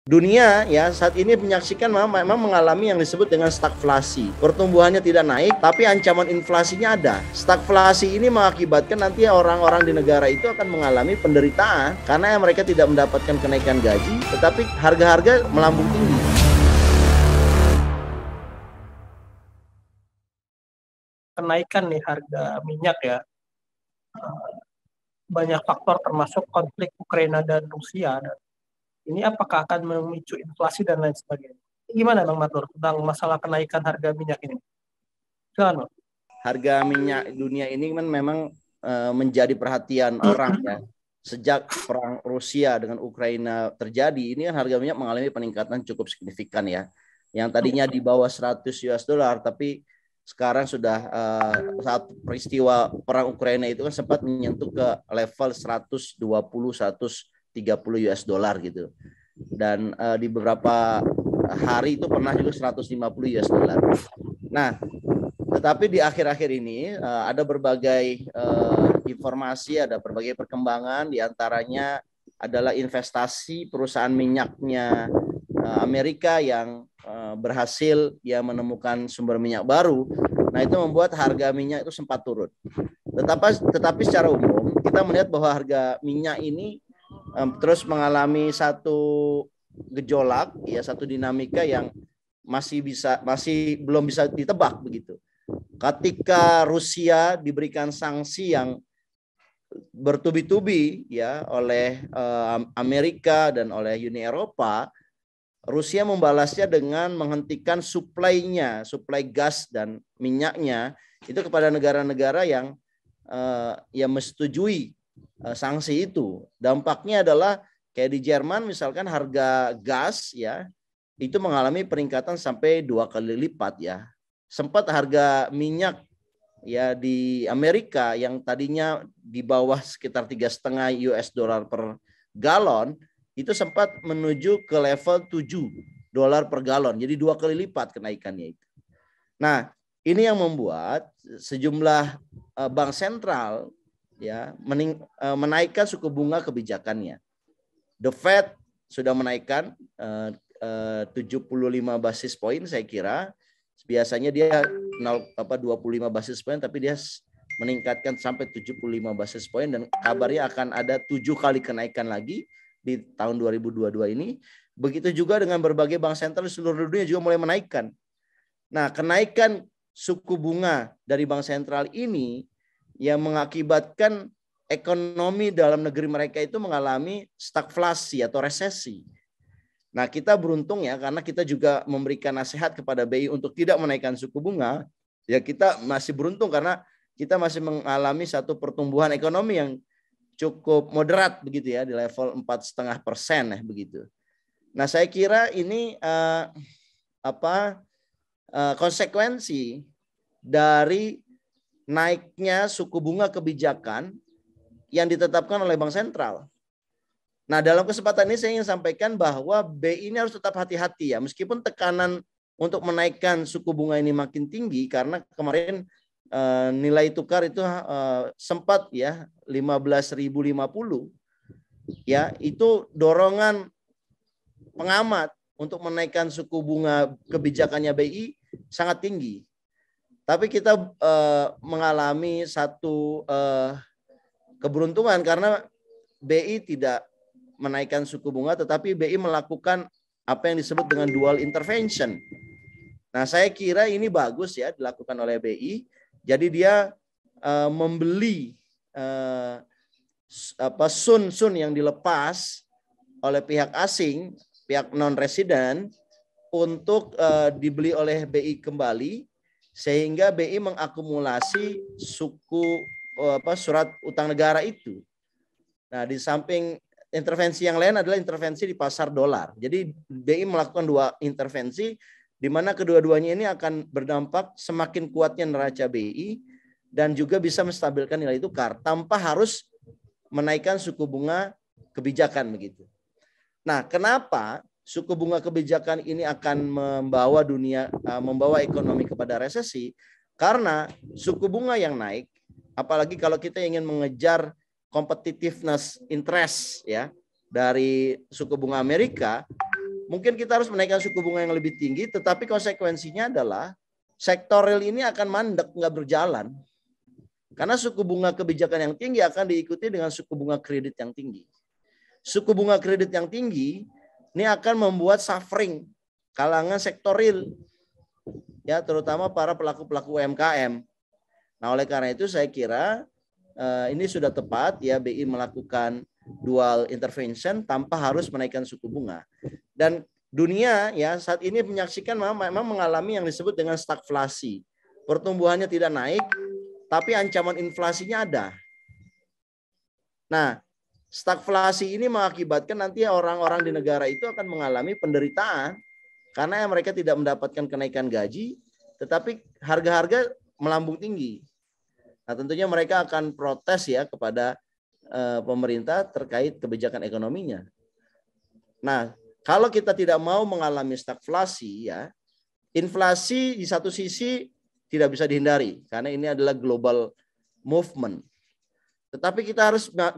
Dunia ya saat ini menyaksikan memang mengalami yang disebut dengan stagflasi. Pertumbuhannya tidak naik, tapi ancaman inflasinya ada. Stagflasi ini mengakibatkan nanti orang-orang di negara itu akan mengalami penderitaan karena mereka tidak mendapatkan kenaikan gaji, tetapi harga-harga melambung tinggi. Kenaikan nih harga minyak ya, banyak faktor termasuk konflik Ukraina dan Rusia. Ini apakah akan memicu inflasi dan lain sebagainya? Gimana Bang Matur tentang masalah kenaikan harga minyak ini? Silakan, Bang. Harga minyak dunia ini kan memang menjadi perhatian orang ya. Sejak perang Rusia dengan Ukraina terjadi, ini kan harga minyak mengalami peningkatan cukup signifikan ya. Yang tadinya di bawah 100 US dollar, tapi sekarang sudah saat peristiwa perang Ukraina itu kan sempat menyentuh ke level 120-130 US dollar gitu. Dan di beberapa hari itu pernah juga 150 US dollar. Nah, tetapi di akhir-akhir ini ada berbagai informasi, ada berbagai perkembangan, diantaranya adalah investasi perusahaan minyaknya Amerika yang berhasil ya menemukan sumber minyak baru. Nah, itu membuat harga minyak itu sempat turun. Tetapi secara umum kita melihat bahwa harga minyak ini terus mengalami satu gejolak, ya satu dinamika yang masih belum bisa ditebak begitu. Ketika Rusia diberikan sanksi yang bertubi-tubi ya oleh Amerika dan oleh Uni Eropa, Rusia membalasnya dengan menghentikan suplai gas dan minyaknya itu kepada negara-negara yang menyetujui sanksi itu. Dampaknya adalah kayak di Jerman misalkan harga gas ya itu mengalami peningkatan sampai 2 kali lipat ya. Sempat harga minyak ya di Amerika yang tadinya di bawah sekitar 3,5 US dollar per galon itu sempat menuju ke level 7 dolar per galon. Jadi 2 kali lipat kenaikannya itu. Nah, ini yang membuat sejumlah bank sentral ya menaikkan suku bunga kebijakannya. The Fed sudah menaikkan 75 basis point saya kira. Biasanya dia 25 basis point, tapi dia meningkatkan sampai 75 basis point dan kabarnya akan ada 7 kali kenaikan lagi di tahun 2022 ini. Begitu juga dengan berbagai bank sentral di seluruh dunia juga mulai menaikkan. Nah, kenaikan suku bunga dari bank sentral ini yang mengakibatkan ekonomi dalam negeri mereka itu mengalami stagflasi atau resesi. Nah, kita beruntung ya karena kita juga memberikan nasihat kepada BI untuk tidak menaikkan suku bunga. Ya kita masih beruntung karena kita masih mengalami satu pertumbuhan ekonomi yang cukup moderat begitu ya di level 4,5% ya begitu. Nah, saya kira ini konsekuensi dari naiknya suku bunga kebijakan yang ditetapkan oleh Bank Sentral. Nah, dalam kesempatan ini saya ingin sampaikan bahwa BI ini harus tetap hati-hati ya, meskipun tekanan untuk menaikkan suku bunga ini makin tinggi karena kemarin nilai tukar itu sempat ya 15.050 ya, itu dorongan pengamat untuk menaikkan suku bunga kebijakannya BI sangat tinggi. Tapi kita mengalami satu keberuntungan karena BI tidak menaikkan suku bunga, tetapi BI melakukan apa yang disebut dengan dual intervention. Nah, saya kira ini bagus ya dilakukan oleh BI. Jadi dia membeli sun yang dilepas oleh pihak asing, pihak non resident untuk dibeli oleh BI kembali, sehingga BI mengakumulasi surat utang negara itu. Nah, di samping intervensi yang lain adalah intervensi di pasar dolar. Jadi BI melakukan dua intervensi di mana kedua-duanya ini akan berdampak semakin kuatnya neraca BI dan juga bisa menstabilkan nilai tukar tanpa harus menaikkan suku bunga kebijakan begitu. Nah, kenapa suku bunga kebijakan ini akan membawa ekonomi kepada resesi? Karena suku bunga yang naik, apalagi kalau kita ingin mengejar competitiveness interest ya dari suku bunga Amerika, mungkin kita harus menaikkan suku bunga yang lebih tinggi, tetapi konsekuensinya adalah sektor real ini akan mandek, nggak berjalan. Karena suku bunga kebijakan yang tinggi akan diikuti dengan suku bunga kredit yang tinggi. Suku bunga kredit yang tinggi ini akan membuat suffering kalangan sektor real, ya, terutama para pelaku-pelaku UMKM. Nah, oleh karena itu saya kira ini sudah tepat ya BI melakukan dual intervention tanpa harus menaikkan suku bunga. Dan dunia ya saat ini menyaksikan memang mengalami yang disebut dengan stagflasi. Pertumbuhannya tidak naik, tapi ancaman inflasinya ada. Nah, stagflasi ini mengakibatkan nanti orang-orang di negara itu akan mengalami penderitaan karena mereka tidak mendapatkan kenaikan gaji, tetapi harga-harga melambung tinggi. Nah, tentunya mereka akan protes ya kepada pemerintah terkait kebijakan ekonominya. Nah, kalau kita tidak mau mengalami stagflasi ya, inflasi di satu sisi tidak bisa dihindari karena ini adalah global movement. Tetapi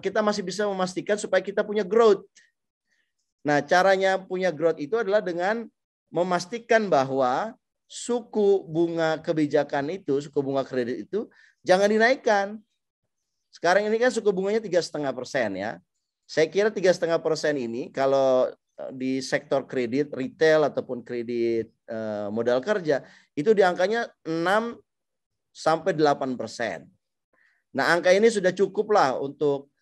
kita masih bisa memastikan supaya kita punya growth. Nah, caranya punya growth itu adalah dengan memastikan bahwa suku bunga kebijakan itu, suku bunga kredit itu jangan dinaikkan. Sekarang ini kan suku bunganya 3,5% ya. Saya kira 3,5% ini kalau di sektor kredit retail ataupun kredit modal kerja itu di angkanya 6-8%. Nah, angka ini sudah cukup lah untuk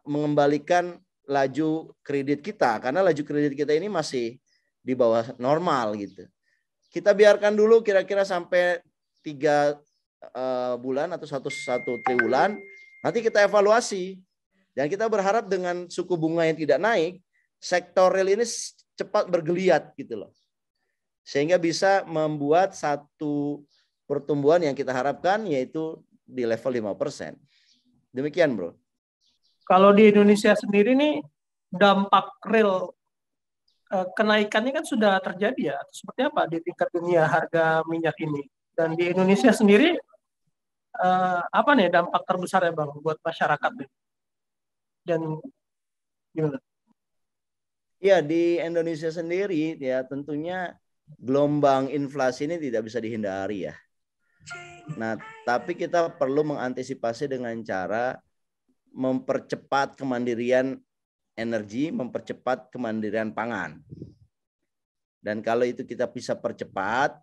mengembalikan laju kredit kita karena laju kredit kita ini masih di bawah normal gitu. Kita biarkan dulu kira-kira sampai 3 bulan atau satu triwulan, nanti kita evaluasi. Dan kita berharap dengan suku bunga yang tidak naik, sektor real ini cepat bergeliat gitu loh. Sehingga bisa membuat satu pertumbuhan yang kita harapkan yaitu di level 5%. Demikian, Bro. Kalau di Indonesia sendiri nih dampak real kenaikannya kan sudah terjadi ya. Seperti apa di tingkat dunia harga minyak ini? Dan di Indonesia sendiri apa nih dampak terbesarnya Bang buat masyarakat nih? Dan gimana? Ya, di Indonesia sendiri ya tentunya gelombang inflasi ini tidak bisa dihindari ya. Nah, tapi kita perlu mengantisipasi dengan cara mempercepat kemandirian energi, mempercepat kemandirian pangan. Dan kalau itu kita bisa percepat,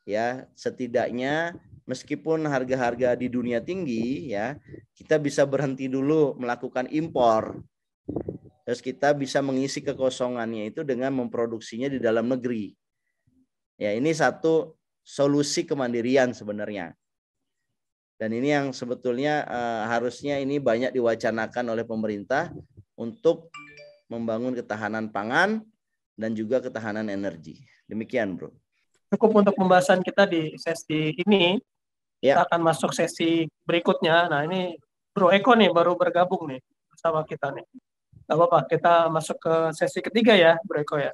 ya setidaknya meskipun harga-harga di dunia tinggi, ya kita bisa berhenti dulu melakukan impor. Terus kita bisa mengisi kekosongannya itu dengan memproduksinya di dalam negeri. Ya, ini satu solusi kemandirian sebenarnya. Dan ini yang sebetulnya harusnya ini banyak diwacanakan oleh pemerintah untuk membangun ketahanan pangan dan juga ketahanan energi. Demikian, Bro. Cukup untuk pembahasan kita di sesi ini. Ya. Kita akan masuk sesi berikutnya. Nah, ini Bro Eko nih baru bergabung nih bersama kita nih. Gak apa-apa, kita masuk ke sesi ketiga ya, Bro Eko ya.